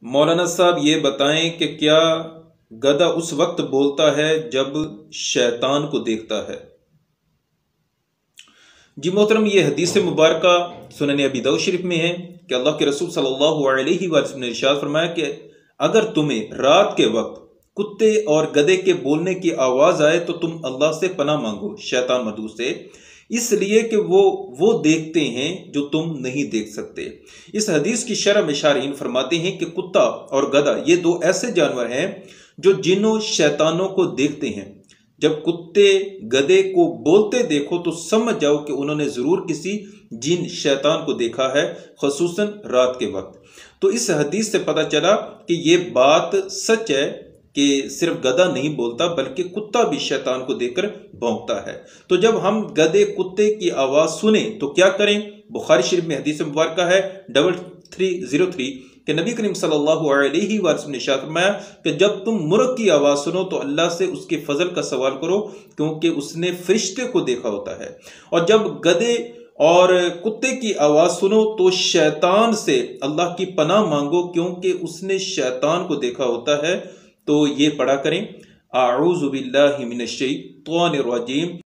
مولانا صاحب یہ بتائیں کہ کیا گدھا اس وقت بولتا ہے جب شیطان کو دیکھتا ہے؟ جی محترم، یہ حدیث مبارکہ سنن ابی داؤد شریف میں ہے کہ اللہ کے رسول صلی اللہ علیہ وسلم نے ارشاد فرمایا کہ اگر تمہیں رات کے وقت کتے اور گدھے کے بولنے کی آواز آئے تو تم اللہ سے پناہ مانگو، شیطان مدعو سے، اس لیے کہ وہ دیکھتے ہیں جو تم نہیں دیکھ سکتے۔ اس حدیث کی شرح میں شارحین فرماتے ہیں کہ کتا اور گدھا یہ دو ایسے جانور ہیں جو جنوں شیطانوں کو دیکھتے ہیں۔ جب کتے گدھے کو بولتے دیکھو تو سمجھ جاؤ کہ انہوں نے ضرور کسی جن شیطان کو دیکھا ہے، خصوصاً رات کے وقت۔ تو اس حدیث سے پتہ چلا کہ یہ بات سچ ہے کہ صرف گدھا نہیں بولتا بلکہ کتا بھی شیطان کو دیکھ کر بھونکتا ہے۔ تو جب ہم گدھے کتے کی آواز سنیں تو کیا کریں؟ بخاری شریف میں حدیث مبارکہ ہے 3303 کہ نبی کریم صلی اللہ علیہ وسلم نے ارشاد فرمایا کہ جب تم مرغ کی آواز سنو تو اللہ سے اس کے فضل کا سوال کرو کیونکہ اس نے فرشتے کو دیکھا ہوتا ہے، اور جب گدھے اور کتے کی آواز سنو تو شیطان سے اللہ کی پناہ مانگو کیونکہ اس نے شیطان کو دیکھا ہوتا ہے۔ تو یہ پڑھا کریں، اعوذ باللہ من الشیطان الرجیم۔